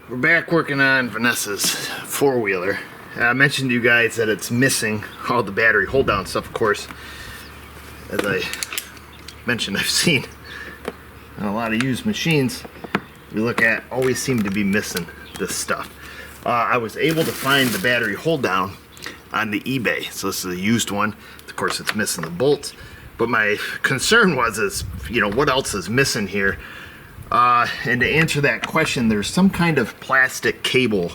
We're back working on Vanessa's four-wheeler. I mentioned to you guys that it's missing all the battery hold-down stuff, of course. As I mentioned, I've seen a lot of used machines we look at always seem to be missing this stuff. I was able to find the battery hold-down on the eBay. So this is a used one. Of course, it's missing the bolts. But my concern was, what else is missing here? And to answer that question, there's some kind of plastic cable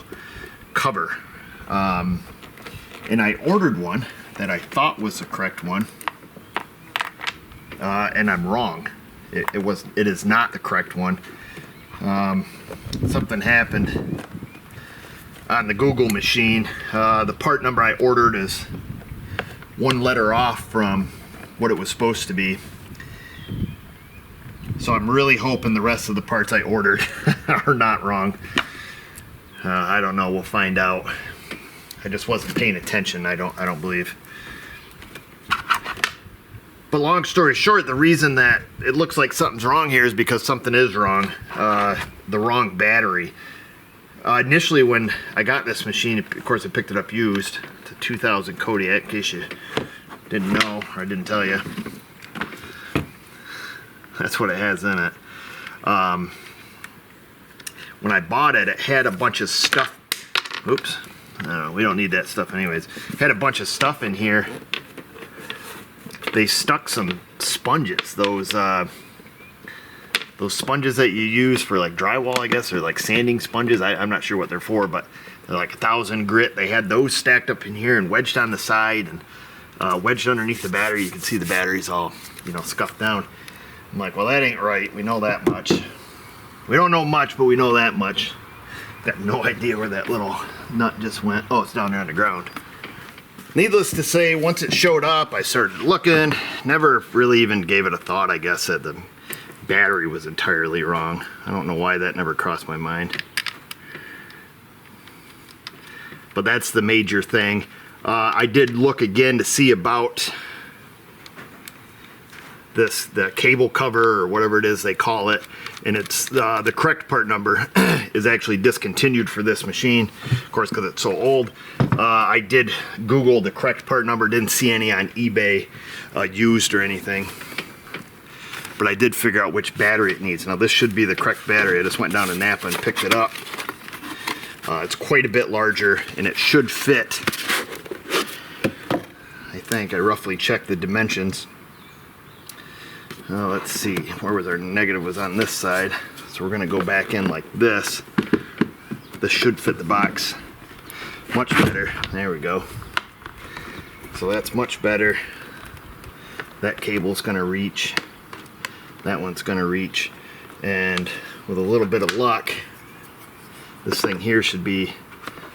cover. And I ordered one that I thought was the correct one. And I'm wrong. It is not the correct one. Something happened on the Google machine. The part number I ordered is one letter off from what it was supposed to be. So I'm really hoping the rest of the parts I ordered are not wrong. I don't know, we'll find out. I just wasn't paying attention, I don't believe. But long story short, the reason that it looks like something's wrong here is because something is wrong. The wrong battery. Initially when I got this machine, of course I picked it up used. It's a 2000 Kodiak, in case you didn't know or I didn't tell you. That's what it has in it. When I bought it, it had a bunch of stuff. Oops. No, we don't need that stuff anyways. It had a bunch of stuff in here. They stuck some sponges. Those sponges that you use for like drywall, I guess, or like sanding sponges. I'm not sure what they're for, but they're like 1000 grit. They had those stacked up in here and wedged on the side and wedged underneath the battery. You can see the battery's all, scuffed down. I'm like, well, that ain't right. We know that much. We don't know much, but we know that much. Got no idea where that little nut just went. Oh, it's down there on the ground. Needless to say, once it showed up, I started looking. Never really even gave it a thought, I guess, that the battery was entirely wrong. I don't know why that never crossed my mind. But that's the major thing. I did look again to see about the cable cover or whatever it is they call it, and it's the correct part number is actually discontinued for this machine, of course, because it's so old. I did Google the correct part number, didn't see any on eBay used or anything, but I did figure out which battery it needs. Now this should be the correct battery. I just went down to Napa and picked it up. It's quite a bit larger and it should fit. I think I roughly checked the dimensions. Let's see, where was our negative? Was on this side. So we're going to go back in like this. This should fit the box much better. There we go. So that's much better. That cable's going to reach. That one's going to reach. And with a little bit of luck, this thing here should be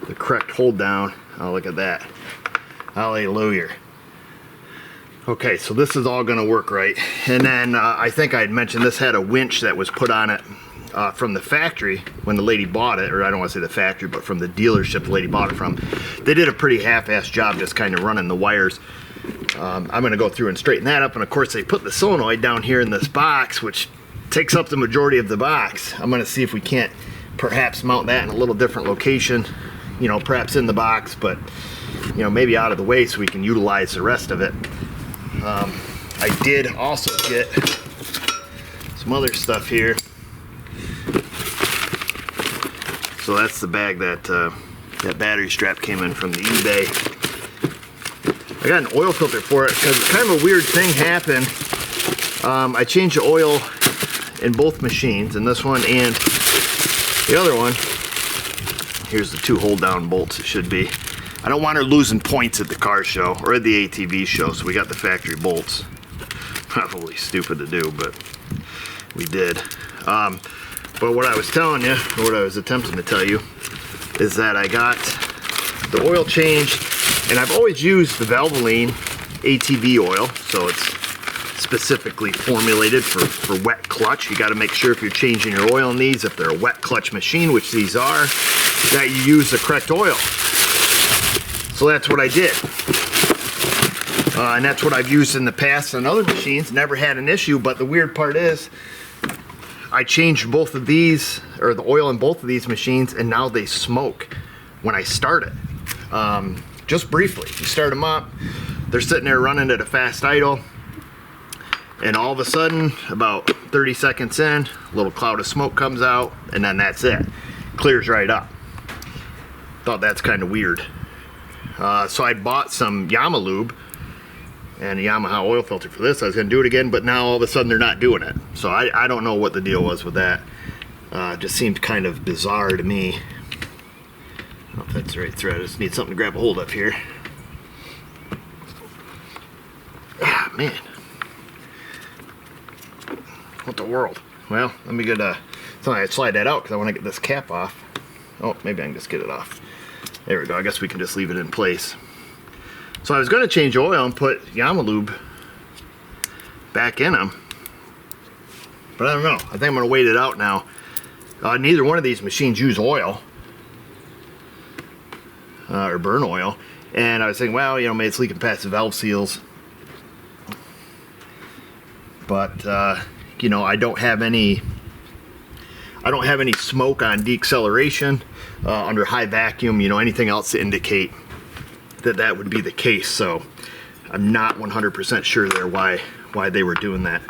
the correct hold down. Oh, look at that. Hallelujah. Okay, so this is all going to work right. And then I think I had mentioned this had a winch that was put on it from the factory when the lady bought it, or I don't want to say the factory, but from the dealership the lady bought it from. They did a pretty half-assed job just kind of running the wires. I'm going to go through and straighten that up, and of course they put the solenoid down here in this box, which takes up the majority of the box. I'm going to see if we can't perhaps mount that in a little different location, perhaps in the box, but maybe out of the way so we can utilize the rest of it. I did also get some other stuff here. So that's the bag that that battery strap came in from the eBay. I got an oil filter for it because kind of a weird thing happened. I changed the oil in both machines, in this one and the other one. Here's the two hold down bolts, it should be. I don't want her losing points at the car show or at the ATV show, so we got the factory bolts. Probably stupid to do, but we did. But what I was telling you, or what I was attempting to tell you, is that I got the oil changed, and I've always used the Valvoline ATV oil, so it's specifically formulated for wet clutch. You got to make sure if you're changing your oil in these, if they're a wet clutch machine, which these are, that you use the correct oil. So that's what I did. And that's what I've used in the past on other machines. Never had an issue, but the weird part is I changed both of these, or the oil in both of these machines, and now they smoke when I start it. Just briefly, you start them up, they're sitting there running at a fast idle, and all of a sudden, about 30 seconds in, a little cloud of smoke comes out, and then that's it. Clears right up. Thought that's kind of weird. So I bought some Yamaha lube and a Yamaha oil filter for this. I was going to do it again, but now all of a sudden they're not doing it. So I don't know what the deal was with that. Just seemed kind of bizarre to me. I don't know if that's the right thread. I just need something to grab a hold of here. Ah, man. What the world? Well, let me get something I'd slide that out because I want to get this cap off. Oh, maybe I can just get it off. There we go. I guess we can just leave it in place. So I was going to change oil and put Yamaha lube back in them, but I don't know. I think I'm going to wait it out now. Neither one of these machines use oil or burn oil, and I was thinking, well, you know, maybe it's leaking past the valve seals, but you know, I don't have any smoke on deceleration under high vacuum, you know, anything else to indicate that that would be the case. So I'm not 100% sure there why they were doing that.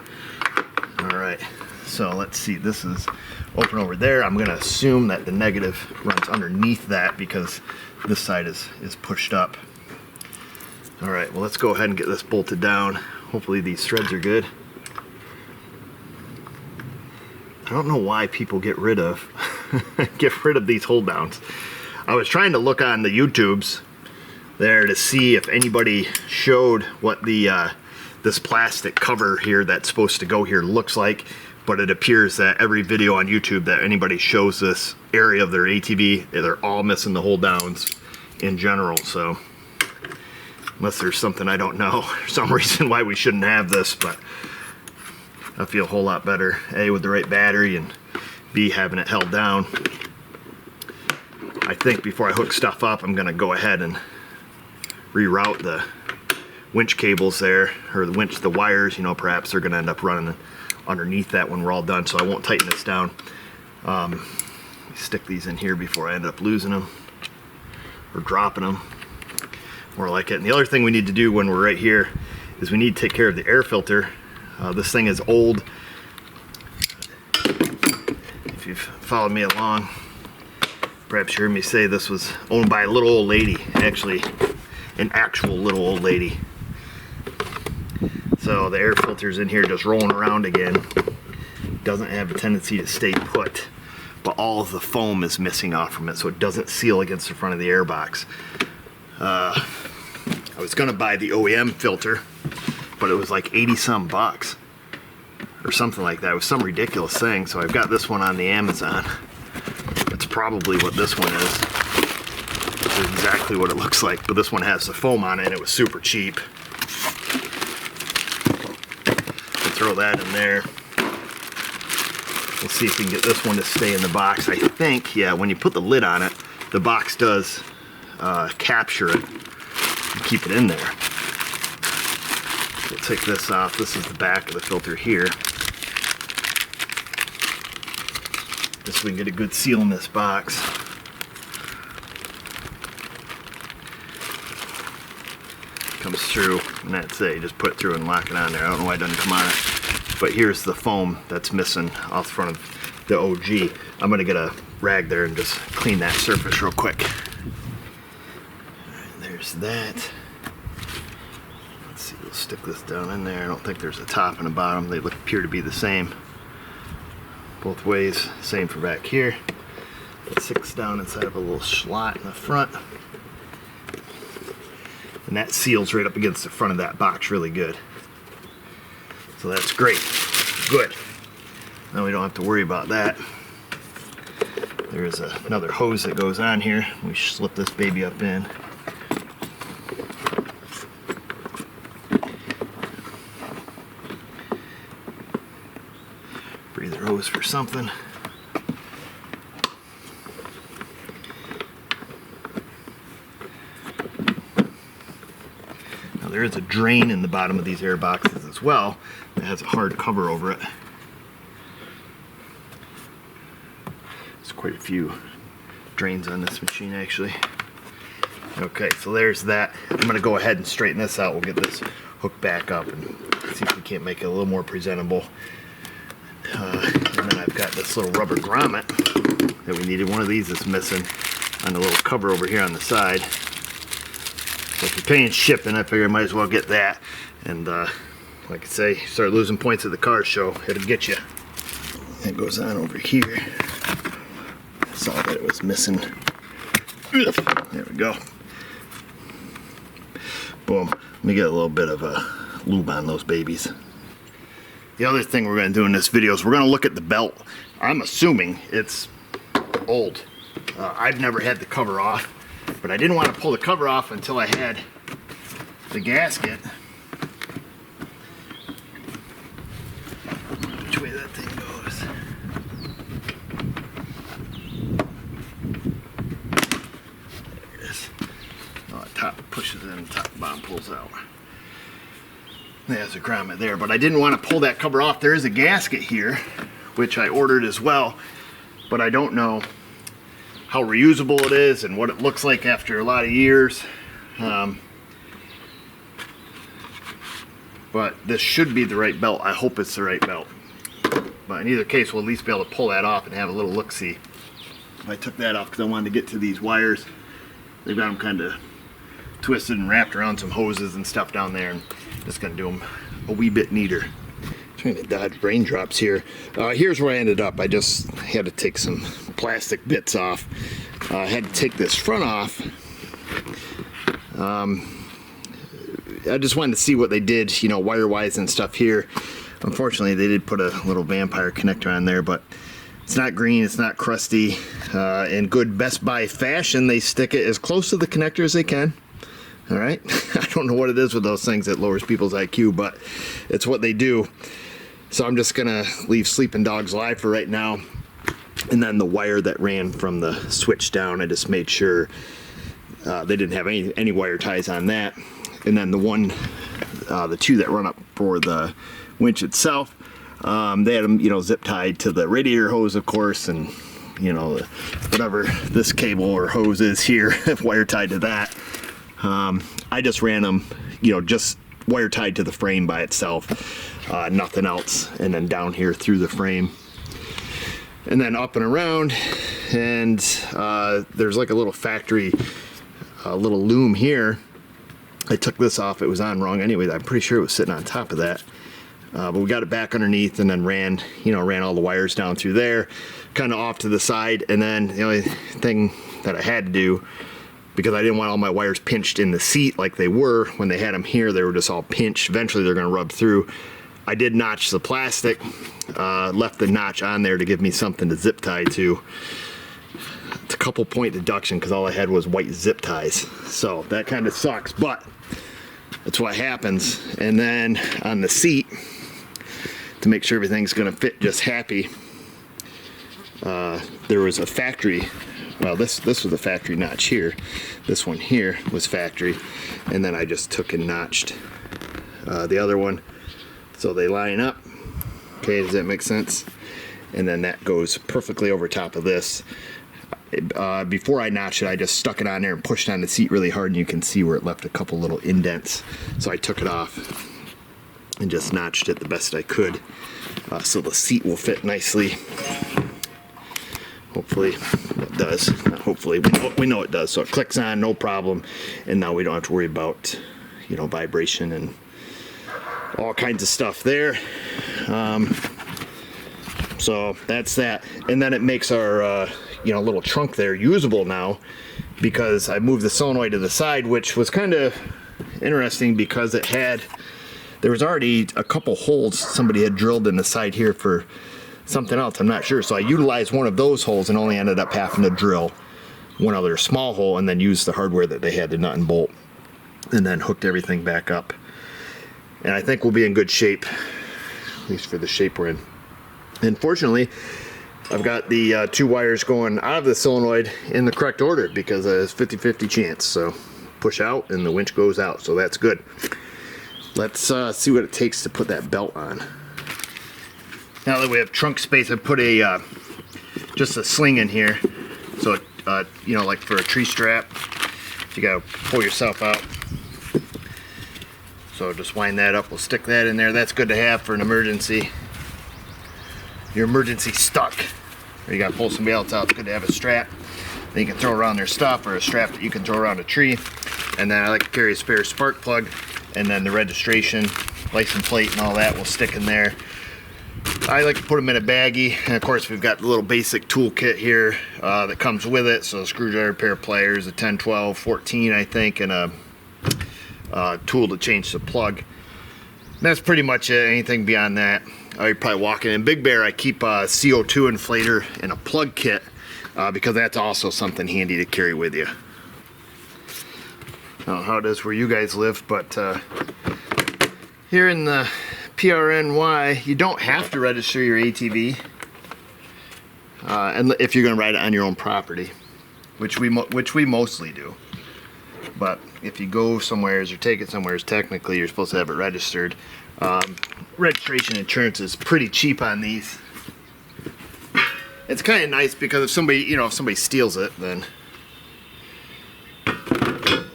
All right, so let's see, this is open over there. I'm gonna assume that the negative runs underneath that because this side is pushed up. All right, well, let's go ahead and get this bolted down. Hopefully these threads are good. I don't know why people get rid of these hold downs. I was trying to look on the YouTubes there to see if anybody showed what the this plastic cover here that's supposed to go here looks like, but it appears that every video on YouTube that anybody shows this area of their ATV, they're all missing the hold downs in general. So unless there's something I don't know, some reason why we shouldn't have this, but I feel a whole lot better, A, with the right battery, and B, having it held down. I think before I hook stuff up, I'm gonna go ahead and reroute the winch cables there, or the wires, you know, perhaps they're gonna end up running underneath that when we're all done, so I won't tighten this down. Stick these in here before I end up losing them, or dropping them, more like it. And the other thing we need to do when we're right here is we need to take care of the air filter. This thing is old. If you've followed me along, perhaps you heard me say this was owned by a little old lady, actually an actual little old lady. So the air filter's in here just rolling around again. Doesn't have a tendency to stay put, but all of the foam is missing off from it, so it doesn't seal against the front of the air box. I was gonna buy the OEM filter, but it was like 80 some bucks or something like that. It was some ridiculous thing. So I've got this one on the Amazon. That's probably what this one is. This is exactly what it looks like, but this one has the foam on it and it was super cheap. We'll throw that in there. We'll see if we can get this one to stay in the box. I think, yeah, when you put the lid on it, the box does capture it and keep it in there. We'll take this off. This is the back of the filter here. Just so we can get a good seal in this box. Comes through, and that's it. You just put it through and lock it on there. I don't know why it doesn't come on it. But here's the foam that's missing off the front of the OG. I'm gonna get a rag there and just clean that surface real quick. Alright, there's that. We'll stick this down in there. I don't think there's a top and a bottom. They appear to be the same both ways. Same for back here. It sticks down inside of a little slot in the front, and that seals right up against the front of that box really good. So that's great. Good. Now we don't have to worry about that. There's another hose that goes on here. We slip this baby up in. Breather hose for something. Now there is a drain in the bottom of these air boxes as well that has a hard cover over it. quite a few drains on this machine actually. Okay, so there's that. I'm gonna go ahead and straighten this out. We'll get this hooked back up and see if we can't make it a little more presentable. And then I've got this little rubber grommet that we needed. One of these is missing on the little cover over here on the side. So if you're paying shipping, I figure I might as well get that. And like I say, start losing points at the car show, it'll get you. That goes on over here. I saw that it was missing. There we go. Boom. Let me get a little bit of a lube on those babies. The other thing we're going to do in this video is we're going to look at the belt. I'm assuming it's old. I've never had the cover off, but I didn't want to pull the cover off until I had the gasket. Which way that thing goes. There it is. Oh, the top pushes in, the top bottom pulls out. There's a grommet there, but I didn't want to pull that cover off. There is a gasket here, which I ordered as well, but I don't know how reusable it is and what it looks like after a lot of years. But this should be the right belt. I hope it's the right belt. But in either case, we'll at least be able to pull that off and have a little look-see. I took that off because I wanted to get to these wires. They've got them kind of twisted and wrapped around some hoses and stuff down there, and just gonna do them a wee bit neater. Trying to dodge raindrops here. Here's where I ended up. I just had to take some plastic bits off. I had to take this front off. I just wanted to see what they did, you know, wire-wise and stuff here. Unfortunately, they did put a little vampire connector on there, but it's not green, it's not crusty. In good Best Buy fashion, they stick it as close to the connector as they can. All right, I don't know what it is with those things that lowers people's IQ, but it's what they do. So I'm just gonna leave sleeping dogs alive for right now. And then the wire that ran from the switch down, I just made sure they didn't have any wire ties on that. And then the two that run up for the winch itself, they had them, you know, zip tied to the radiator hose, of course, and you know, whatever this cable or hose is here, wire tied to that. I just ran them, you know, just wire tied to the frame by itself, nothing else, and then down here through the frame, and then up and around. And there's like a little factory, little loom here. I took this off, it was on wrong anyway. I'm pretty sure it was sitting on top of that, but we got it back underneath, and then ran all the wires down through there, kind of off to the side. And then the only thing that I had to do, because I didn't want all my wires pinched in the seat like they were when they had them here, they were just all pinched. Eventually they're going to rub through. I did notch the plastic, left the notch on there to give me something to zip tie to. It's a couple point deduction because all I had was white zip ties, so that kind of sucks, but that's what happens. And then on the seat, to make sure everything's going to fit just happy, there was a factory. Well, this was a factory notch here. This one here was factory, and then I just took and notched the other one so they line up. Okay, does that make sense? And then that goes perfectly over top of this. Before I notched it, I just stuck it on there and pushed on the seat really hard, and you can see where it left a couple little indents. So I took it off and just notched it the best I could, so the seat will fit nicely. Hopefully it does. Not hopefully, we know it does. So it clicks on, no problem, and now we don't have to worry about, you know, vibration and all kinds of stuff there. So that's that. And then it makes our you know, little trunk there usable now, because I moved the solenoid to the side, which was kind of interesting because there was already a couple holes somebody had drilled in the side here for something else, I'm not sure. So I utilized one of those holes and only ended up having to drill one other small hole, and then use the hardware that they had to nut and bolt, and then hooked everything back up. And I think we'll be in good shape, at least for the shape we're in. And fortunately, I've got the two wires going out of the solenoid in the correct order, because it's 50-50 chance. So push out and the winch goes out, so that's good. Let's see what it takes to put that belt on. Now that we have trunk space, I put a just a sling in here. So, you know, like for a tree strap, you gotta pull yourself out. So just wind that up. We'll stick that in there. That's good to have for an emergency. Your emergency stuck, or you gotta pull somebody else out. It's good to have a strap that you can throw around their stuff, or a strap that you can throw around a tree. And then I like to carry a spare spark plug, and then the registration, license plate, and all that will stick in there. I like to put them in a baggie, and of course we've got the little basic tool kit here that comes with it. So a screwdriver, pair of pliers, a 10, 12, 14 I think, and a tool to change the plug. And that's pretty much it. Anything beyond that, you're probably walking in. Big Bear, I keep a CO2 inflator and a plug kit because that's also something handy to carry with you. I don't know how it is where you guys live, but here in the PRNY, you don't have to register your ATV, and if you're going to ride it on your own property, which we mostly do. But if you go somewheres or take it somewheres, technically you're supposed to have it registered. Registration insurance is pretty cheap on these. It's kind of nice because if somebody, you know, if somebody steals it, then,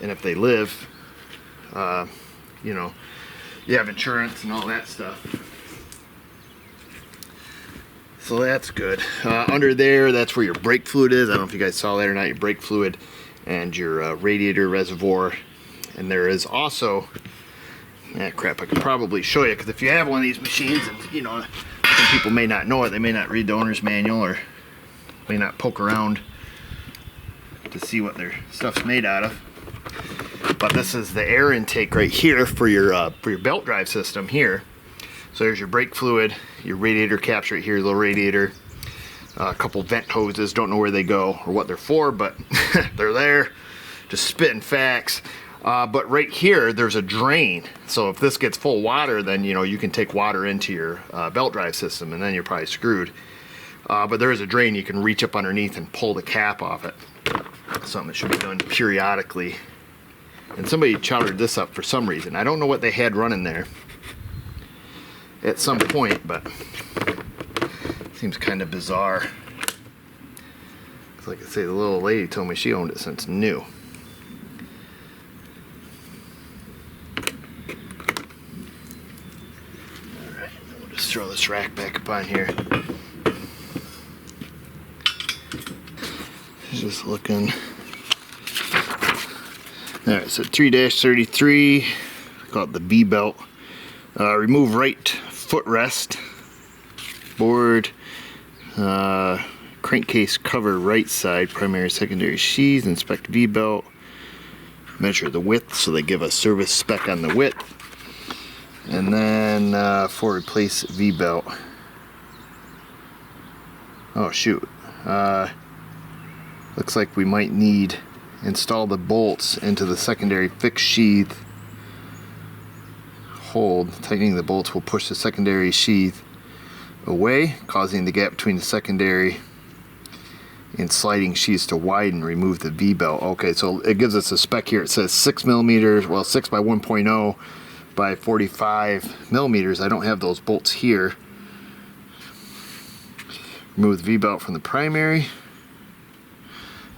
and if they live, you know, you have insurance and all that stuff. So that's good. Under there, that's where your brake fluid is. I don't know if you guys saw that or not. Your brake fluid and your radiator reservoir. And there is also, crap, I could probably show you, because if you have one of these machines, and you know, some people may not know it, they may not read the owner's manual, or may not poke around to see what their stuff's made out of. But this is the air intake right here for your belt drive system here. So there's your brake fluid, your radiator caps right here, little radiator, a couple vent hoses. Don't know where they go or what they're for, but they're there, just spitting facts. But right here, there's a drain. So if this gets full water, then you know you can take water into your belt drive system, and then you're probably screwed. But there is a drain you can reach up underneath and pull the cap off it. Something that should be done periodically. And somebody chowdered this up for some reason. I don't know what they had running there at some point, but it seems kind of bizarre. Like I say, the little lady told me she owned it since new. Alright, we'll just throw this rack back up on here. Just looking. Alright, so 3-33, call it the V-belt. Remove right footrest, board, crankcase cover right side, primary, secondary sheaths, inspect V-belt, measure the width, so they give a service spec on the width, and then for replace V-belt. Oh shoot, looks like we might need install the bolts into the secondary fixed sheath. Hold. Tightening the bolts will push the secondary sheath away, causing the gap between the secondary and sliding sheaths to widen. Remove the V-belt. Okay, so it gives us a spec here. It says 6 millimeters, well 6 by 1.0 by 45 millimeters. I don't have those bolts here. Remove the V-belt from the primary.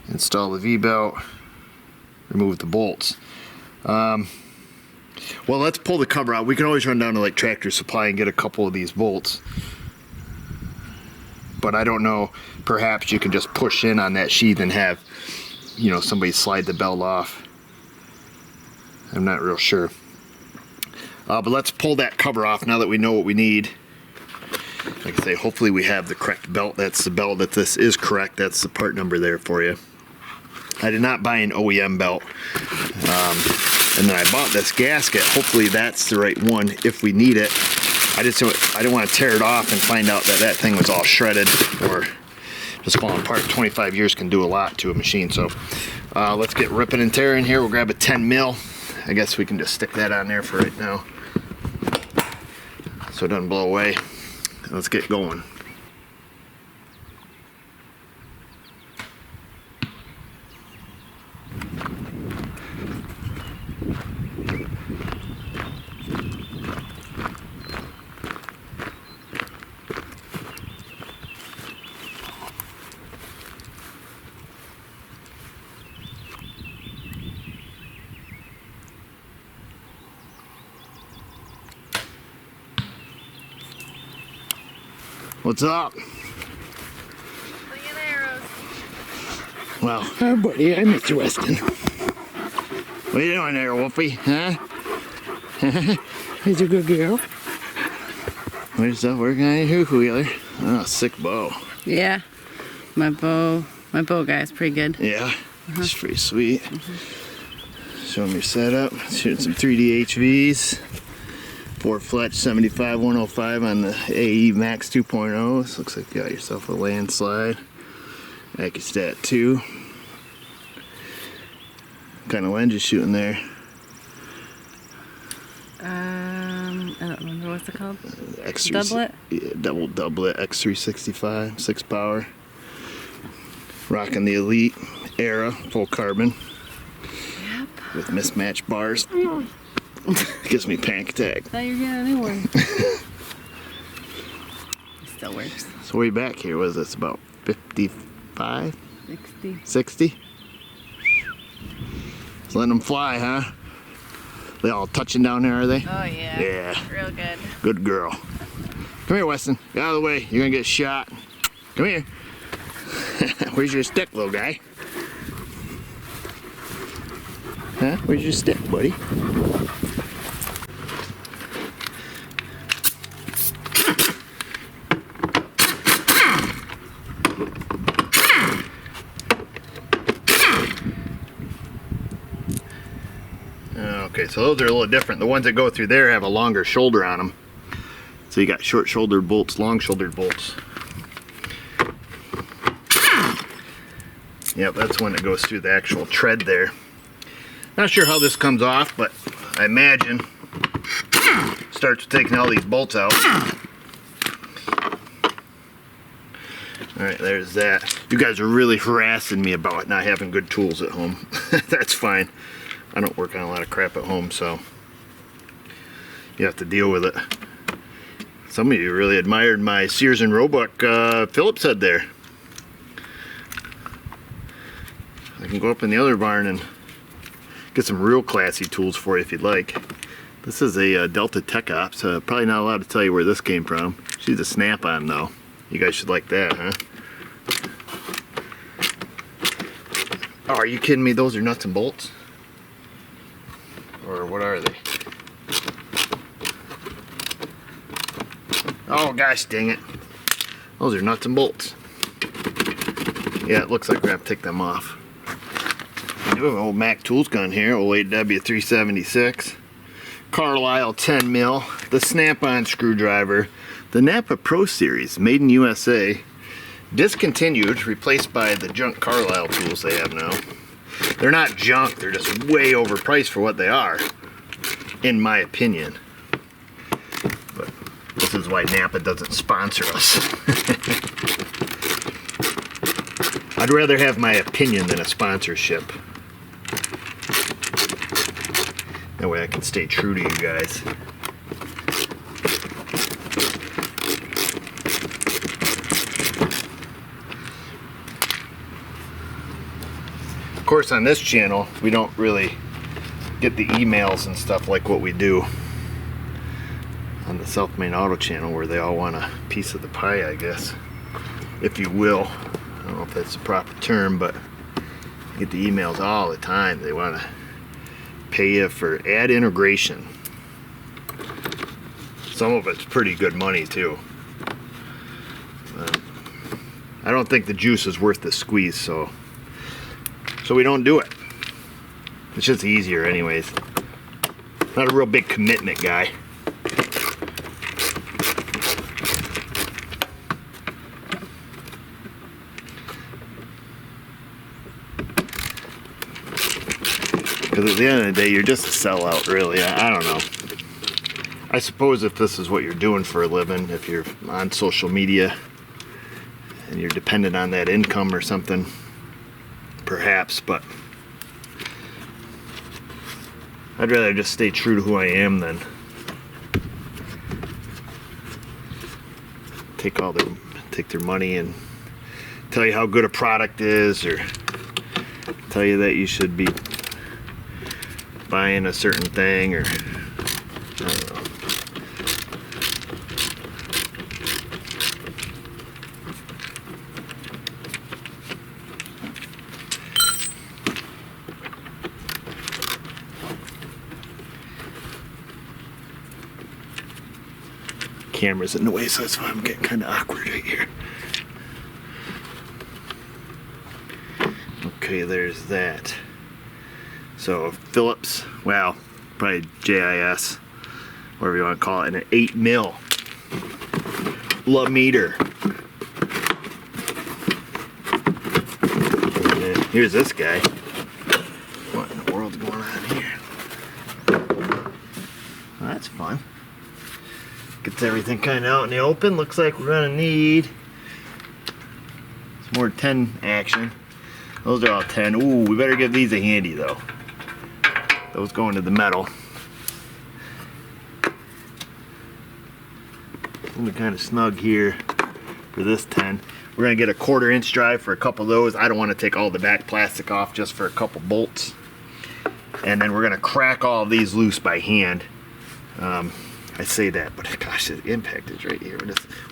Install the V-belt. Remove the bolts. Well, let's pull the cover out. We can always run down to like Tractor Supply and get a couple of these bolts. But I don't know, perhaps you can just push in on that sheath and have, you know, somebody slide the belt off. I'm not real sure. But let's pull that cover off now that we know what we need. Like I say, hopefully we have the correct belt. That's the belt that this is correct. That's the part number there for you. I did not buy an OEM belt. And then I bought this gasket. Hopefully that's the right one if we need it. I didn't want to tear it off and find out that that thing was all shredded or just falling apart. 25 years can do a lot to a machine. So let's get ripping and tearing here. We'll grab a 10 mil. I guess we can just stick that on there for right now so it doesn't blow away. Let's get going. What's up? Look at arrows. Well, hi buddy, I'm Mr. Weston. What are you doing there, Wolfie? Huh? He's a good girl. Where's that working on your hook wheeler? Oh, sick bow. Yeah, my bow guy is pretty good. Yeah, it's pretty sweet. Show them your setup. Shooting some 3D HVs. 4 Fletch 75 105 on the AE Max 2.0. This looks like you got yourself a landslide. Accustat 2. What kind of lens you shooting there? I don't remember what's it called. X3, Doublet? Yeah, doublet X365, 6 power. Rocking the Elite Era full carbon. Yep. With mismatched bars. Gives me panic attack. Thought you were getting a new one. It still works. So way back here, was this about 55? 60. 60? Just letting them fly, huh? They all touching down there, are they? Oh yeah. Yeah. Real good. Good girl. Come here, Weston. Get out of the way. You're gonna get shot. Come here. Where's your stick, little guy? Huh? Where's your stick, buddy? Okay, so those are a little different. The ones that go through there have a longer shoulder on them. So you got short shouldered bolts, long shouldered bolts. Yep, that's one that goes through the actual tread there. Not sure how this comes off, but I imagine starts with taking all these bolts out. Alright, there's that. You guys are really harassing me about not having good tools at home. That's fine. I don't work on a lot of crap at home, so you have to deal with it. Some of you really admired my Sears and Roebuck Phillips head there. I can go up in the other barn and get some real classy tools for you if you'd like. This is a Delta Tech Ops. Probably not allowed to tell you where this came from. She's a snap-on though. You guys should like that, huh? Oh, are you kidding me? Those are nuts and bolts? Or what are they? Oh gosh, dang it. Those are nuts and bolts. Yeah, it looks like we're gonna have to take them off. I do have an old Mac Tools gun here, old AW376. Carlisle 10 mil, the snap-on screwdriver, the Napa Pro Series, made in USA, discontinued, replaced by the junk Carlisle tools they have now. They're not junk, they're just way overpriced for what they are, in my opinion. But this is why Napa doesn't sponsor us. I'd rather have my opinion than a sponsorship. That way I can stay true to you guys. Of course, on this channel, we don't really get the emails and stuff like what we do on the South Main Auto channel, where they all want a piece of the pie, I guess, if you will. I don't know if that's the proper term, but you get the emails all the time. They want to pay you for ad integration. Some of it's pretty good money too. I don't think the juice is worth the squeeze, so we don't do it. It's just easier anyways. Not a real big commitment guy. Because at the end of the day, you're just a sellout, really. I don't know. I suppose if this is what you're doing for a living, if you're on social media and you're dependent on that income or something, perhaps, but I'd rather just stay true to who I am than take their money and tell you how good a product is, or tell you that you should be buying a certain thing, or I don't know. camera's in the way, so that's why I'm getting kind of awkward right here. Okay, there's that. So Phillips, well, probably JIS, whatever you want to call it, and an 8 mil meter. Here's this guy. What in the world's going on here? Well, that's fun. Gets everything kind of out in the open. Looks like we're gonna need some more 10 action. Those are all 10. Ooh, we better give these a handy though. Those go into the metal. We're kind of snug here for this 10. We're gonna get a 1/4 inch drive for a couple of those. I don't want to take all the back plastic off, just for a couple bolts. And then we're gonna crack all of these loose by hand. I say that, but gosh, the impact is right here.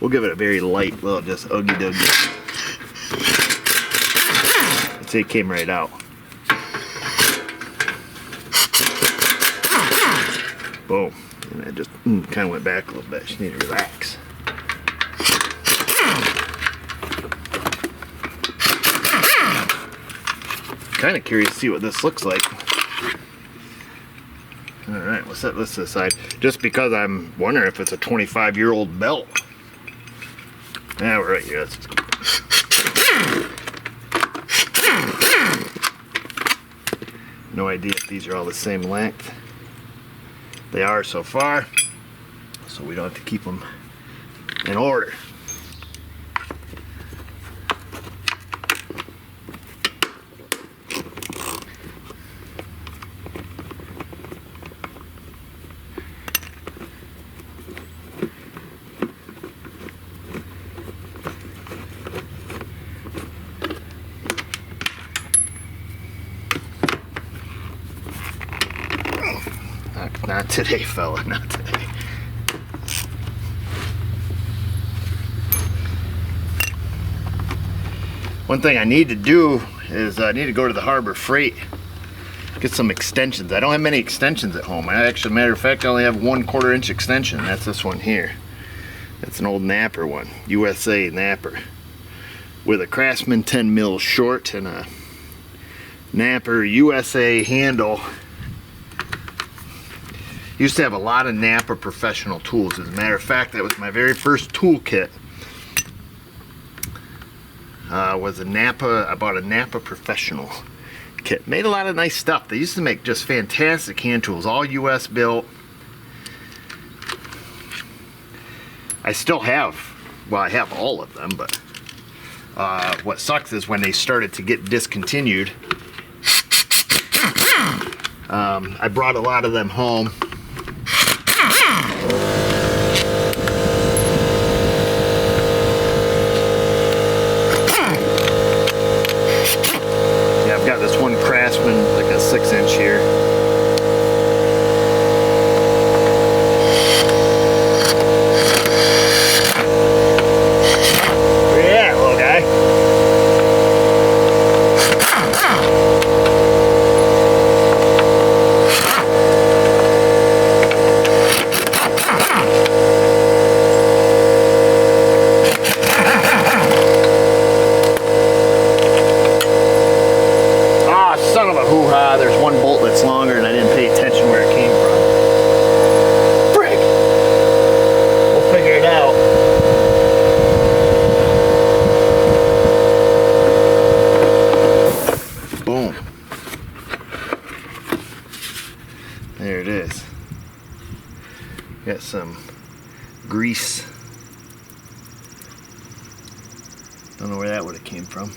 We'll give it a very light little, just oogie doogie. I'd say it came right out. Boom. And it just kind of went back a little bit. Just need to relax. Kind of curious to see what this looks like. Alright, we'll set this aside. Just because I'm wondering if it's a 25-year-old belt. Yeah, we're right here. That's just... No idea if these are all the same length. They are so far, so we don't have to keep them in order. Not today, fella, not today. One thing I need to do is I need to go to the Harbor Freight, get some extensions. I don't have many extensions at home. I actually, matter of fact, I only have 1/4 inch extension. That's this one here. That's an old Napper one, USA Napper, with a Craftsman 10 mil short and a Napper USA handle. Used to have a lot of Nappa professional tools. As a matter of fact, that was my very first tool kit. Was a Nappa. I bought a Nappa professional kit. Made a lot of nice stuff. They used to make just fantastic hand tools, all US built. I still have, well, I have all of them, but what sucks is when they started to get discontinued, I brought a lot of them home. Yeah, I've got this one Craftsman, like a 6-inch here. Where you at, little guy? There's one bolt that's longer and I didn't pay attention where it came from. Frick! We'll figure it out. Boom. There it is. Got some grease. Don't know where that would have came from.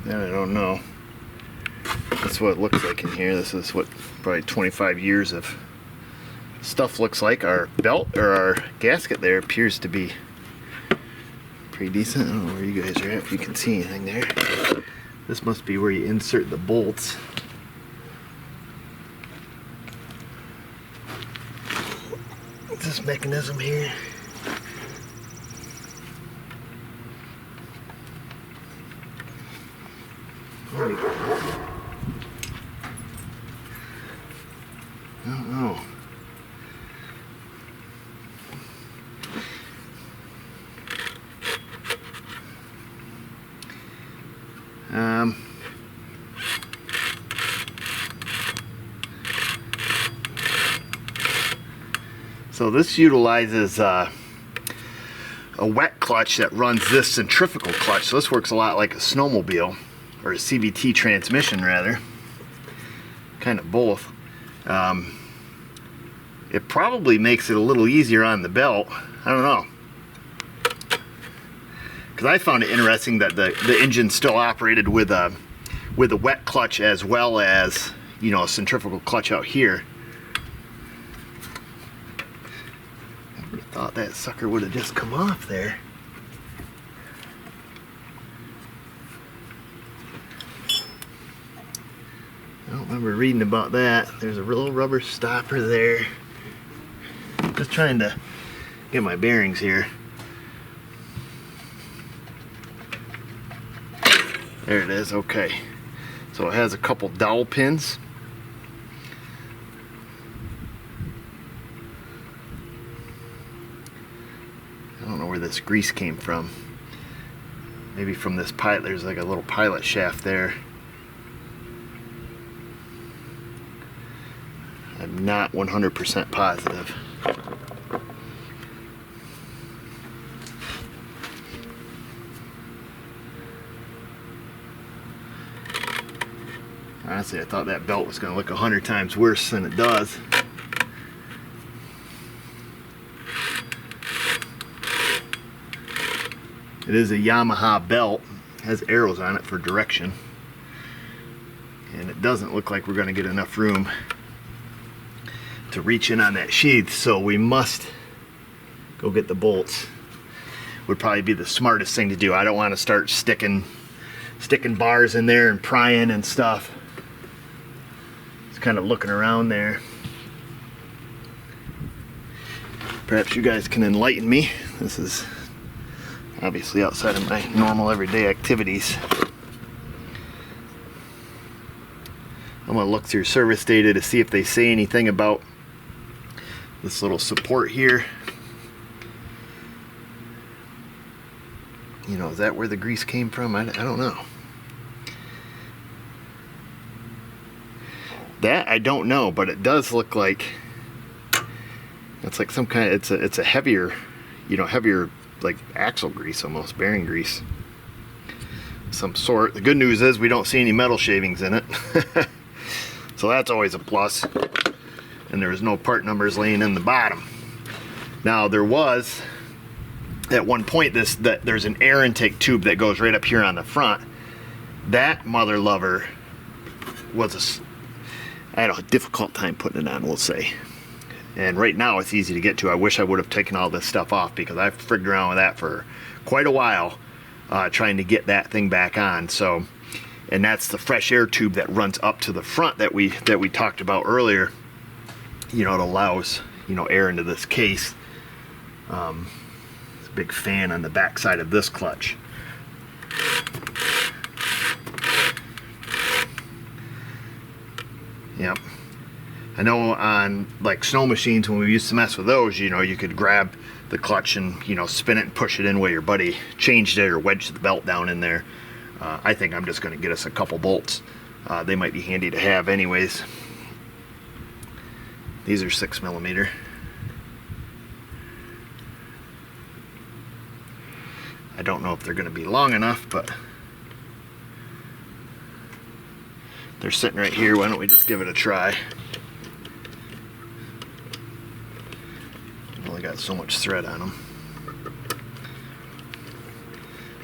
I don't know. That's what it looks like in here. This is what probably 25 years of stuff looks like. Our belt, or our gasket there, appears to be pretty decent. I don't know where you guys are at, if you can see anything there. This must be where you insert the bolts. What's this mechanism here? So this utilizes a wet clutch that runs this centrifugal clutch. So this works a lot like a snowmobile, or a CVT transmission rather. Kind of both. It probably makes it a little easier on the belt. I don't know. Because I found it interesting that the engine still operated with a wet clutch as well as, you know, a centrifugal clutch out here. I thought that sucker would have just come off there. I don't remember reading about that. There's a little rubber stopper there. Just trying to get my bearings here. There it is, okay. So it has a couple dowel pins. I don't know where this grease came from. Maybe from this pilot, there's like a little pilot shaft there. I'm not 100% positive. Honestly, I thought that belt was going to look 100 times worse than it does. It is a Yamaha belt. It has arrows on it for direction. And it doesn't look like we're going to get enough room to reach in on that sheath, so we must go get the bolts. Would probably be the smartest thing to do. I don't want to start sticking bars in there and prying and stuff. Just kind of looking around there. Perhaps you guys can enlighten me. This is obviously outside of my normal everyday activities. I'm going to look through service data to see if they say anything about this little support here. You know, is that where the grease came from? I don't know. That I don't know, but it does look like it's like some kind of, it's a heavier, you know, heavier like axle grease almost, bearing grease. Some sort. The good news is we don't see any metal shavings in it. So that's always a plus. And there's no part numbers laying in the bottom. Now there was at one point that there's an air intake tube that goes right up here on the front. That mother lover was I had a difficult time putting it on, we'll say. And right now it's easy to get to. I wish I would have taken all this stuff off because I've frigged around with that for quite a while trying to get that thing back on. So, and that's the fresh air tube that runs up to the front that we talked about earlier. You know, it allows, you know, air into this case. It's a big fan on the back side of this clutch. Yep. I know on like snow machines when we used to mess with those, you know, you could grab the clutch and, you know, spin it and push it in where your buddy changed it or wedged the belt down in there. I think I'm just going to get us a couple bolts. They might be handy to have anyways. These are 6mm. I don't know if they're going to be long enough, but they're sitting right here. Why don't we just give it a try? Only got so much thread on them.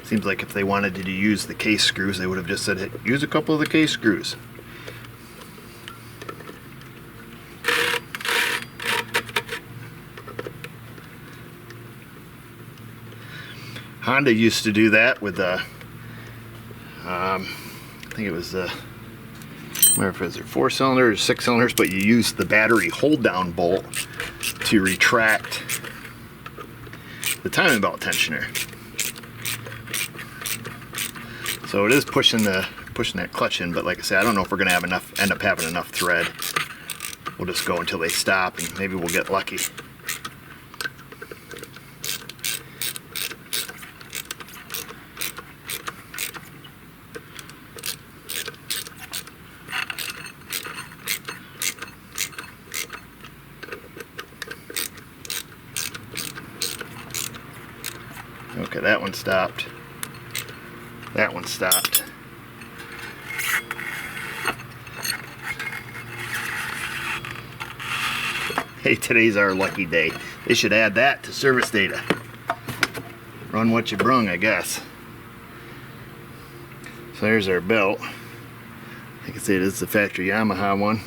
Seems like if they wanted to use the case screws, they would have just said, hey, use a couple of the case screws. Honda used to do that with the, I think it was the, I don't remember if it was 4-cylinder or 6 cylinders, but you use the battery hold down bolt to retract the timing belt tensioner. So it is pushing that clutch in, but like I said, I don't know if we're gonna have end up having enough thread. We'll just go until they stop and maybe we'll get lucky. that one stopped. That one stopped. Hey, today's our lucky day. They should add that to service data. Run what you brung, I guess. So there's our belt. Like I said, it's the factory Yamaha one.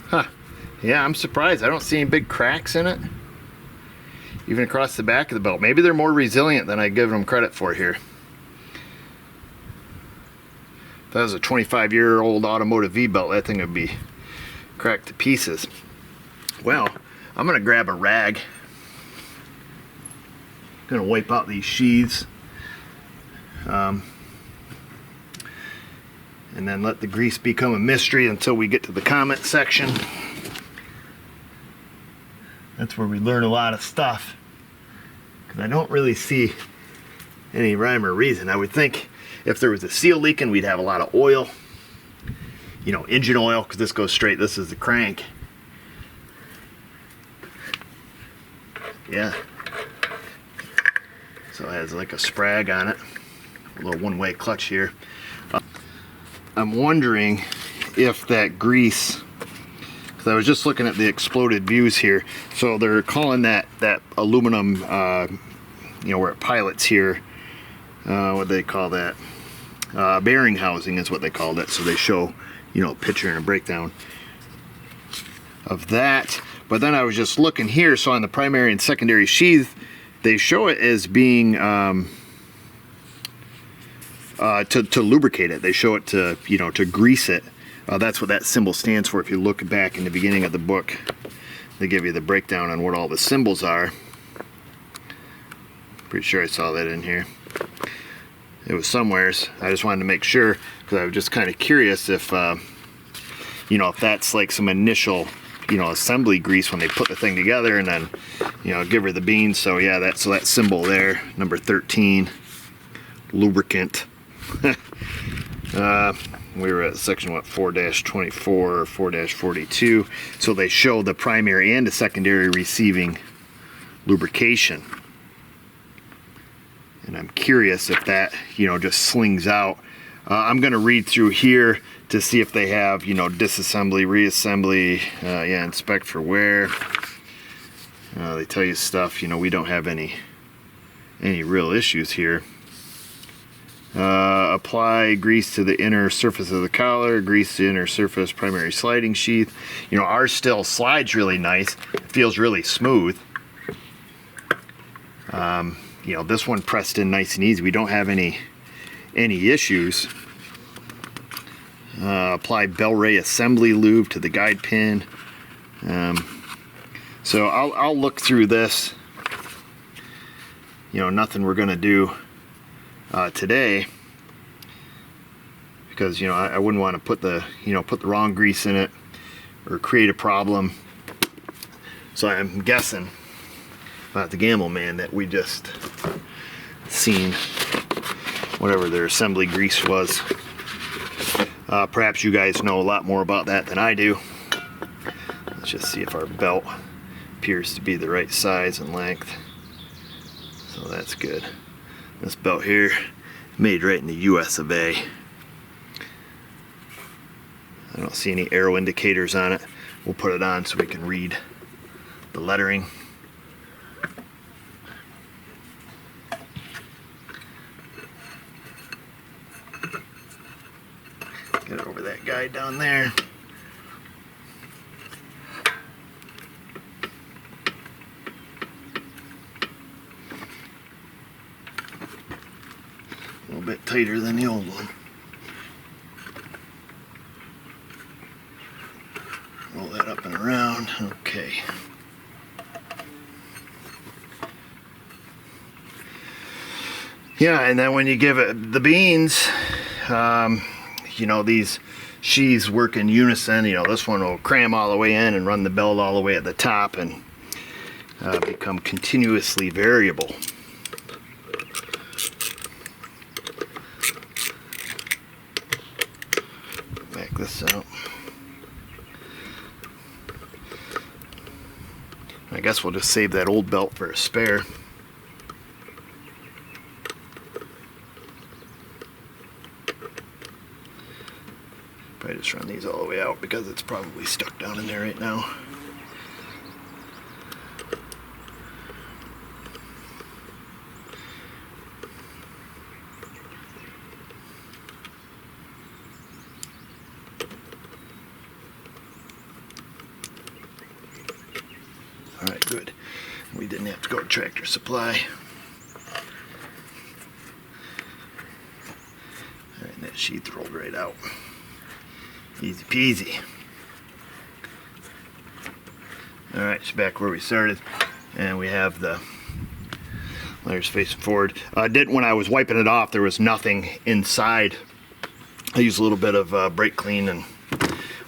Huh. Yeah, I'm surprised. I don't see any big cracks in it. Even across the back of the belt. Maybe they're more resilient than I give them credit for here. If that was a 25-year-old automotive V-belt, that thing would be cracked to pieces. Well, I'm gonna grab a rag. Gonna wipe out these sheaths. And then let the grease become a mystery until we get to the comment section. That's where we learn a lot of stuff. Because I don't really see any rhyme or reason. I would think if there was a seal leaking, we'd have a lot of oil. You know, engine oil, because this goes straight. This is the crank. Yeah. So it has like a sprag on it. A little one-way clutch here. I'm wondering if that grease, because I was just looking at the exploded views here. So they're calling that aluminum, you know, where it pilots here. What do they call that? Bearing housing is what they called it. So they show, you know, a picture and a breakdown of that. But then I was just looking here, so on the primary and secondary sheath, they show it as being to lubricate it. They show it to, you know, to grease it. That's what that symbol stands for. If you look back in the beginning of the book, they give you the breakdown on what all the symbols are. Pretty sure I saw that in here. It was somewheres. I just wanted to make sure, because I was just kind of curious if, you know, if that's like some initial, you know, assembly grease when they put the thing together, and then, you know, give her the beans. So yeah, that symbol there, number 13, lubricant. We were at section what, 4-24 or 4-42. So they show the primary and the secondary receiving lubrication. And I'm curious if that, you know, just slings out. I'm going to read through here to see if they have, you know, disassembly, reassembly, yeah, inspect for wear. They tell you stuff, you know, we don't have any real issues here. Apply grease to the inner surface of the collar, grease the inner surface primary sliding sheath. You know, ours still slides really nice. It feels really smooth. You know, this one pressed in nice and easy. We don't have any issues. Apply bell ray assembly lube to the guide pin. So I'll look through this. You know, nothing we're gonna do today, because, you know, I wouldn't want to put the wrong grease in it or create a problem. So I'm guessing, about the gamble, man, that we just seen whatever their assembly grease was. Perhaps you guys know a lot more about that than I do. Let's just see if our belt appears to be the right size and length. So that's good. This belt here, made right in the US of A. I don't see any arrow indicators on it. We'll put it on so we can read the lettering. Get it over that guy down there. A little bit tighter than the old one. Roll that up and around. Okay. Yeah, and then when you give it the beans, you know, these sheaths work in unison. You know, this one will cram all the way in and run the belt all the way at the top and become continuously variable. Back this out. I guess we'll just save that old belt for a spare. Probably just run these all the way out because it's probably stuck down in there right now. Alright, good. We didn't have to go to Tractor Supply. Alright, and that sheath rolled right out. Easy peasy. Alright, it's back where we started. And we have the letters facing forward. When I was wiping it off, there was nothing inside. I used a little bit of brake clean and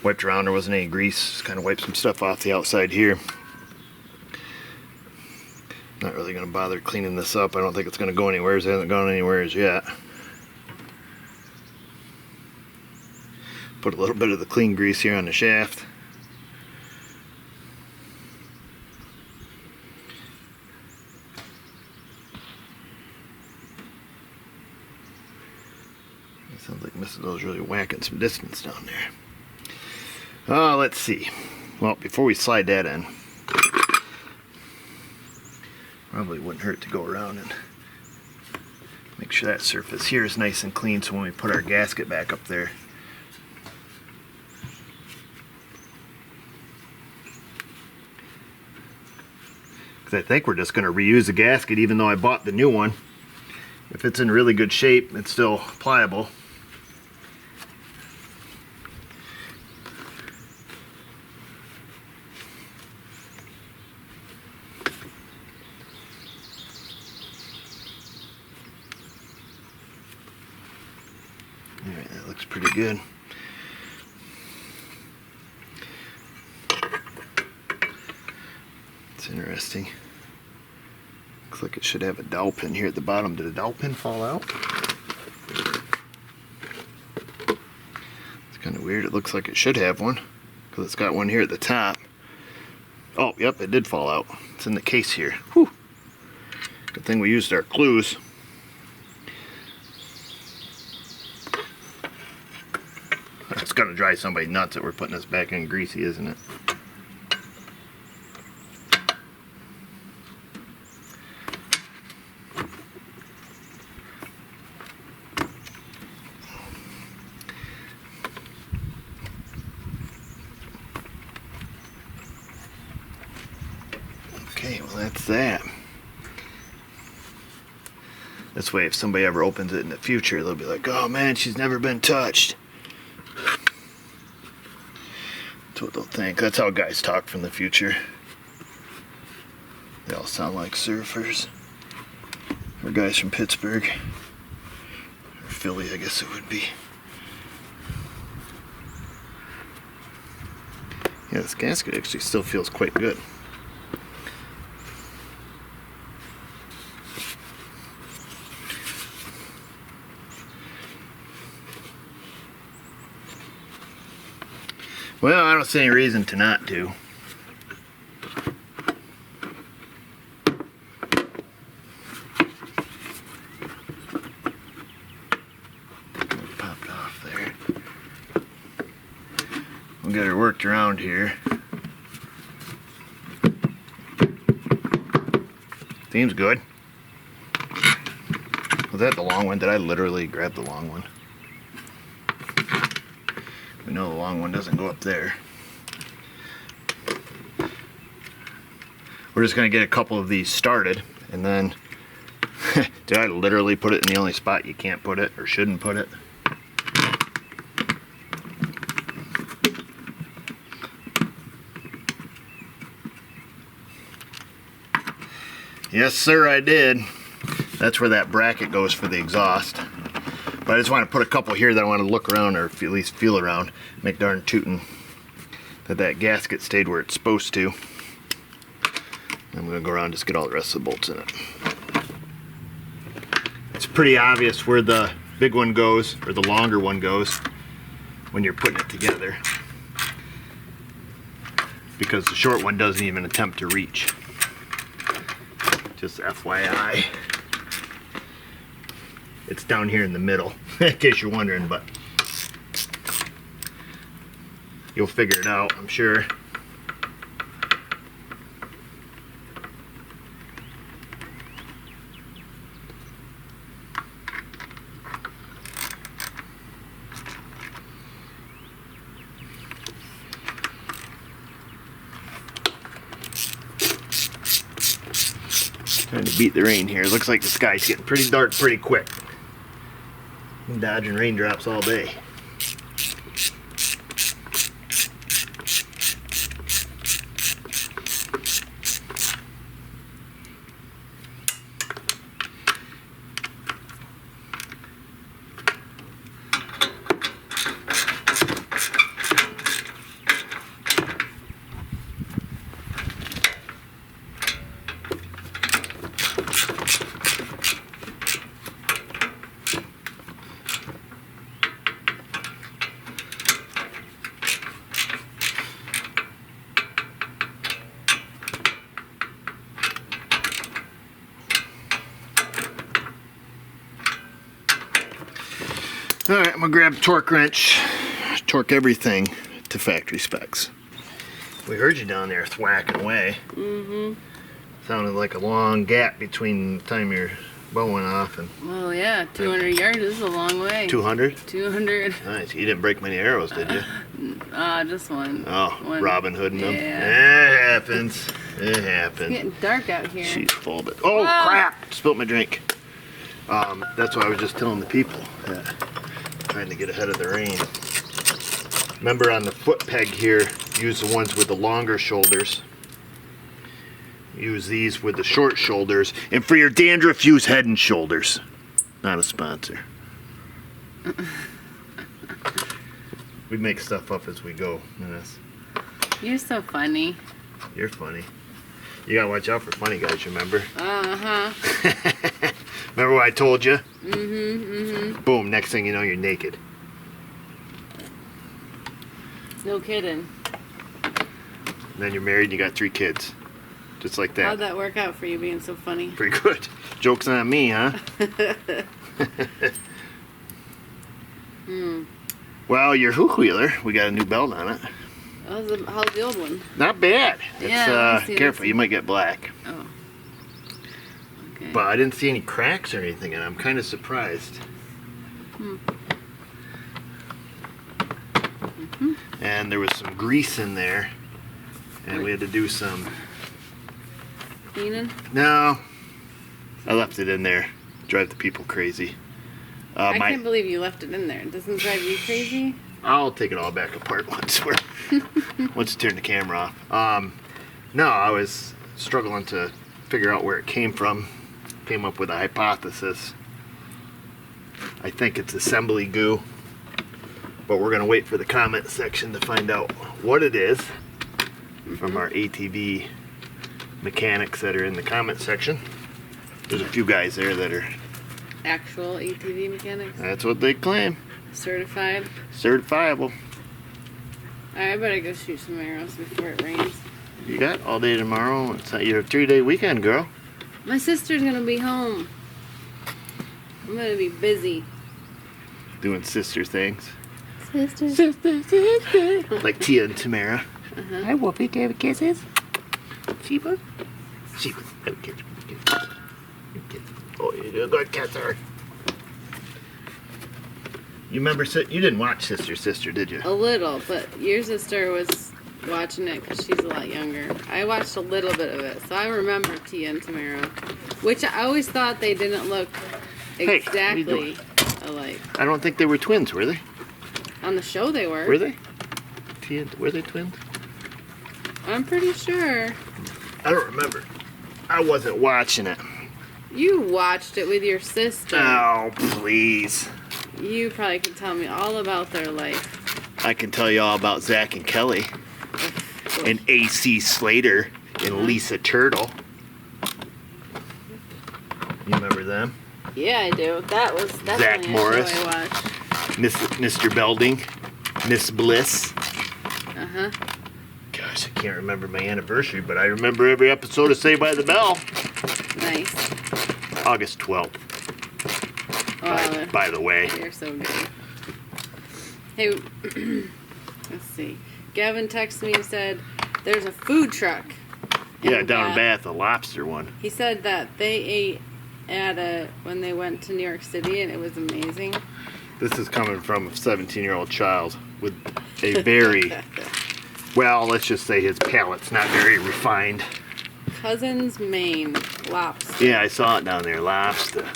wiped around. There wasn't any grease. Just kind of wiped some stuff off the outside here. Not really going to bother cleaning this up. I don't think it's going to go anywhere. It hasn't gone anywhere as yet. Put a little bit of the clean grease here on the shaft. It sounds like Mrs.O is really whacking some distance down there. Let's see. Well, before we slide that in, probably wouldn't hurt to go around and make sure that surface here is nice and clean so when we put our gasket back up there, because I think we're just going to reuse the gasket even though I bought the new one. If it's in really good shape, it's still pliable. Alright, that looks pretty good. It's interesting. Looks like it should have a dowel pin here at the bottom. Did a dowel pin fall out? It's kind of weird. It looks like it should have one because it's got one here at the top. Oh, yep, it did fall out. It's in the case here. Whew. Good thing we used our clues. It's gonna drive somebody nuts that we're putting this back in greasy, isn't it? Okay, well that's that. This way if somebody ever opens it in the future, they'll be like, oh man, she's never been touched. That's what they'll think. That's how guys talk from the future. They all sound like surfers. Or guys from Pittsburgh. Or Philly, I guess it would be. Yeah, this gasket actually still feels quite good. Well, I don't see any reason to not do. It popped off there. We'll get her worked around here. Seems good. Was that the long one? Did I literally grab the long one? We know the long one doesn't go up there. We're just going to get a couple of these started and then did I literally put it in the only spot you can't put it or shouldn't put it? Yes sir, I did. That's where that bracket goes for the exhaust. But I just want to put a couple here that I want to look around or at least feel around. Make darn tootin' that gasket stayed where it's supposed to. I'm going to go around and just get all the rest of the bolts in it. It's pretty obvious where the big one goes, or the longer one goes, when you're putting it together. because the short one doesn't even attempt to reach. Just FYI. It's down here in the middle, in case you're wondering, but you'll figure it out, I'm sure. Trying to beat the rain here. Looks like the sky's getting pretty dark pretty quick. I'm dodging raindrops all day. Alright, I'm gonna grab a torque wrench, torque everything to factory specs. We heard you down there thwacking away. Mm-hmm. Sounded like a long gap between the time your bow went off and... Well, yeah, 200 yards is a long way. 200? 200. Nice. You didn't break many arrows, did you? Just one. Oh, one. Robin Hooding them? Yeah. It happens. It happens. It's getting dark out here. She's full of it. Oh, Whoa. crap! Spilt my drink. That's what I was just telling the people. Trying to get ahead of the rain. Remember, on the foot peg here, use the ones with the longer shoulders. Use these with the short shoulders. And for your dandruff, use Head and Shoulders. Not a sponsor. We make stuff up as we go. Yes. You're so funny. You're funny. You gotta watch out for funny guys, remember? Uh-huh. Remember what I told you? Mm-hmm. Boom, next thing you know, you're naked. No kidding. And then you're married and you got 3 kids. Just like that. How'd that work out for you being so funny? Pretty good. Joke's on me, huh? Well, your hook wheeler, we got a new belt on it. How's the old one? Not bad. Yeah, It's careful, you might get black. Oh. Okay. But I didn't see any cracks or anything, and I'm kind of surprised. And there was some grease in there, and we had to do some... Cleaning? No, I left it in there. Drive the people crazy. I can't believe you left it in there. It doesn't drive you crazy? I'll take it all back apart once once you turn the camera off. No, I was struggling to figure out where it came from. Came up with a hypothesis. I think it's assembly goo, but we're gonna wait for the comment section to find out what it is from our ATV mechanics that are in the comment section. There's a few guys there that are Actual ATV mechanics? that's what they claim. Certified? Certifiable. I better go shoot some arrows before it rains. You got all day tomorrow. It's your 3-day weekend, girl. My sister's gonna be home. I'm gonna be busy. Doing sister things. Sister. Like Tia and Tamara. Hi, Whoopi. Can I have kisses? Sheba? Sheba. Have a kiss. Oh, you're a good kisser. You remember, you didn't watch Sister, did you? A little, but your sister was watching it because she's a lot younger. I watched a little bit of it, so I remember Tia and Tamara, which I always thought they didn't look exactly alike. I don't think they were twins, were they? On the show they were. Were they? Tia, were they twins? I'm pretty sure. I don't remember. I wasn't watching it. You watched it with your sister. Oh, please. You probably can tell me all about their life. I can tell you all about Zach and Kelly. And AC Slater and Lisa Turtle. You remember them? Yeah, I do. That was Zach definitely Morris. a show I watched. Mr. Belding. Miss Bliss. Uh-huh. Gosh, Jeez, I can't remember my anniversary, but I remember every episode of Saved by the Bell. Nice. August 12th. By the way. You're so good. Hey, let's see. Gavin texted me and said there's a food truck. Yeah, down in Bath, a lobster one. He said that they ate at it when they went to New York City, and it was amazing. This is coming from a 17-year-old child with a very, well, let's just say his palate's not very refined. Cousin's Maine lobster. Yeah, I saw it down there, lobster.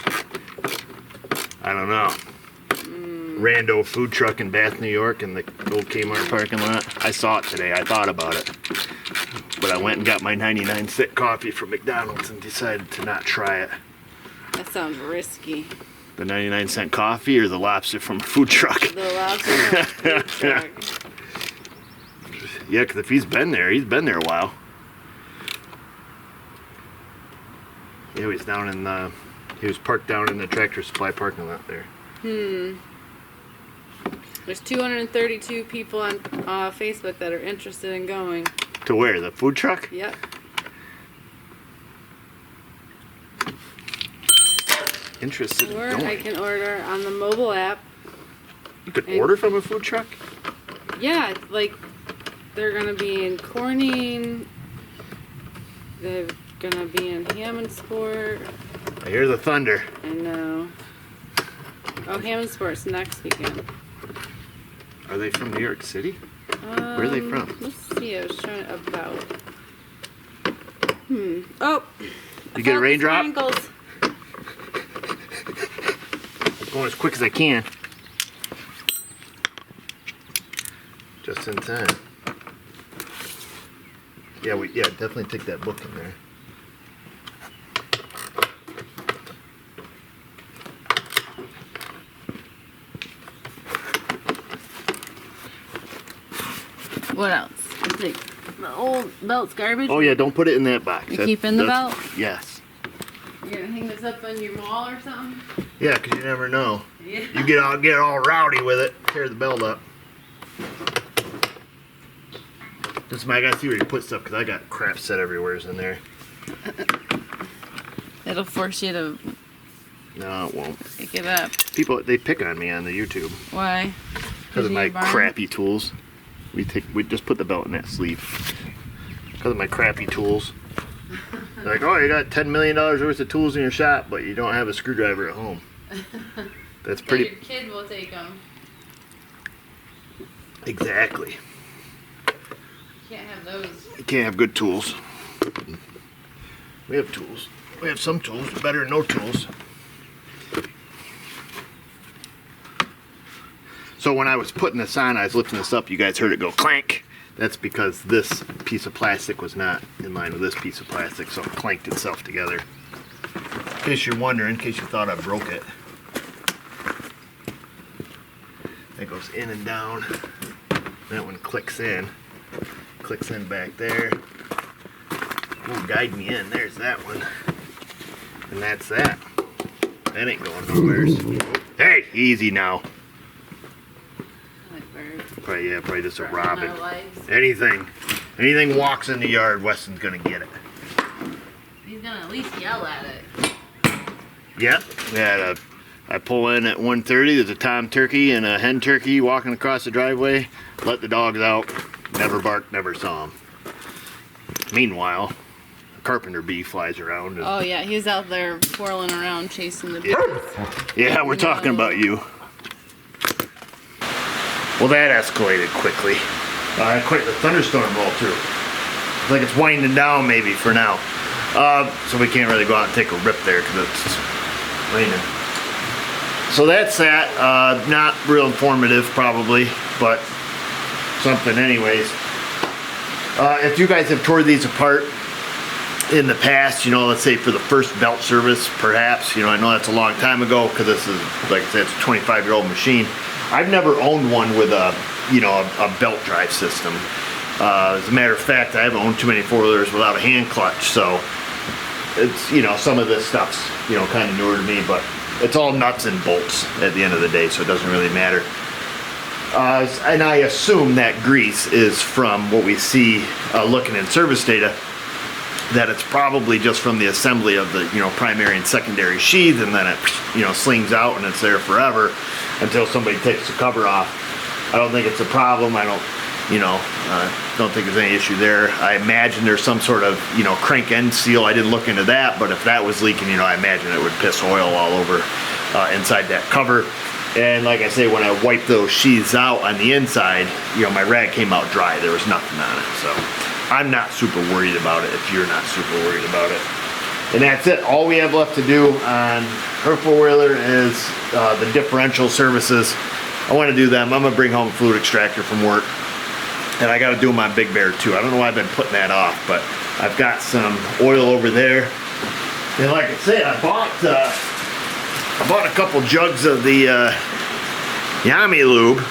I don't know. Rando food truck in Bath, New York, in the old Kmart parking lot. I saw it today. I thought about it. But I went and got my 99-cent coffee from McDonald's and decided to not try it. That sounds risky. The 99-cent coffee or the lobster from a food truck? The lobster from a food truck. Yeah, because if he's been there a while. Yeah, he was parked down in the Tractor Supply parking lot there. There's 232 people on Facebook that are interested in going. To where? The food truck? Yep. Interested Or in going. I can order on the mobile app. You could order from a food truck? Yeah, like they're gonna be in Corning. They're gonna be in Hammondsport. I hear the thunder. I know. Oh, Hammondsport's next weekend. Are they from New York City? Where are they from? Let's see. I was trying to about. Oh. You get a raindrop? Sprinkles. Going as quick as I can. Just in time. Yeah, definitely take that book in there. What else? I think the old belt's garbage. Oh yeah, don't put it in that box. You keep in the belt? Yes. You're gonna hang this up on your wall or something? Yeah, because you never know. Yeah. You get all rowdy with it, tear the belt up. I gotta see where you put stuff because I got crap set everywhere in there. It'll force you to No, it won't. pick it up. People, they pick on me on the YouTube Why? because of you my need a barn? crappy tools. We just put the belt in that sleeve because of my crappy tools. They're like, oh, you got $10 million worth of tools in your shop, but you don't have a screwdriver at home. That's pretty. Your kid will take them. Exactly. Can't have those. You can't have good tools. We have tools. We have some tools, better than no tools. So when I was putting this on, I was lifting this up, you guys heard it go clank. That's because this piece of plastic was not in line with this piece of plastic, so it clanked itself together. In case you're wondering, in case you thought I broke it. That goes in and down. That one clicks in back there. Ooh, guide me in, there's that one. And that's that. That ain't going nowhere. Hey, easy now. Like birds. Probably just a robin. No legs. Anything walks in the yard, Weston's gonna get it. He's gonna at least yell at it. Yep. Yeah, I pull in at 1:30. There's a tom turkey and a hen turkey walking across the driveway. Let the dogs out. Never barked, never saw them. Meanwhile, a carpenter bee flies around. And, Oh yeah, he's out there twirling around chasing the birds. yeah, we're talking about you. Well, that escalated quickly. Quite the thunderstorm roll through. It's like it's winding down maybe for now. So we can't really go out and take a rip there because it's raining. So that's that. Not real informative probably, but something anyways. If you guys have tore these apart in the past, let's say for the first belt service, perhaps, I know that's a long time ago because this is, like I said, it's a 25-year-old machine. I've never owned one with a belt drive system. As a matter of fact, I haven't owned too many four-wheelers without a hand clutch, so it's, some of this stuff's, kind of newer to me, but it's all nuts and bolts at the end of the day, so it doesn't really matter. And I assume that grease is from what we see looking in service data, that it's probably just from the assembly of the, you know, primary and secondary sheath, and then it, you know, slings out and it's there forever until somebody takes the cover off. I don't think it's a problem. I don't, you know, don't think there's any issue there. I imagine there's some sort of, you know, crank end seal. I didn't look into that, but if that was leaking, you know, I imagine it would piss oil all over inside that cover. And like I say, when I wiped those sheaths out on the inside, you know, my rag came out dry. There was nothing on it. So I'm not super worried about it if you're not super worried about it. And that's it. All we have left to do on her four-wheeler is the differential services. I want to do them. I'm going to bring home a fluid extractor from work. And I got to do them on Big Bear too. I don't know why I've been putting that off, but I've got some oil over there. And like I said, I bought a couple jugs of the Yamaha lube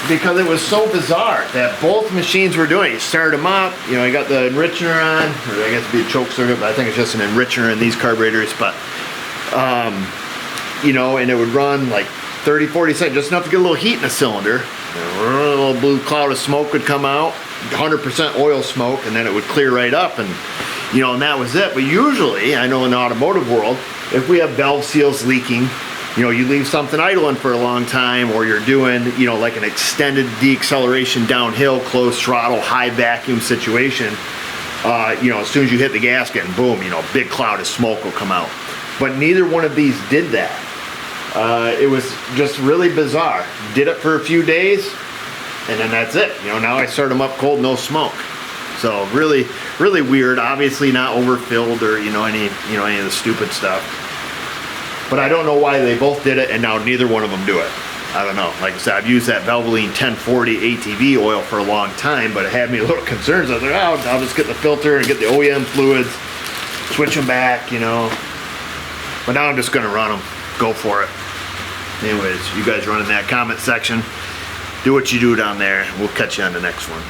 because it was so bizarre that both machines were doing it. You start them up, you know, I got the enricher on, or I guess it'd be a choke circuit, but I think it's just an enricher in these carburetors, but, you know, and it would run like 30, 40 seconds, just enough to get a little heat in the cylinder. And a little blue cloud of smoke would come out, 100% oil smoke, and then it would clear right up, and, you know, and that was it. But usually, I know in the automotive world, if we have valve seals leaking, you know, you leave something idling for a long time, or you're doing, you know, like an extended deacceleration downhill, closed throttle, high vacuum situation, you know, as soon as you hit the gasket, and boom, you know, big cloud of smoke will come out. But neither one of these did that. It was just really bizarre. Did it for a few days, and then that's it. You know, now I start them up cold, no smoke. So really, really weird. Obviously not overfilled or, you know, any of the stupid stuff. But I don't know why they both did it and now neither one of them do it. I don't know. Like I said, I've used that Valvoline 1040 ATV oil for a long time, but it had me a little concerned. I was like, oh, I'll just get the filter and get the OEM fluids, switch them back, you know. But now I'm just gonna run them. Go for it. Anyways, you guys run in that comment section. Do what you do down there. We'll catch you on the next one.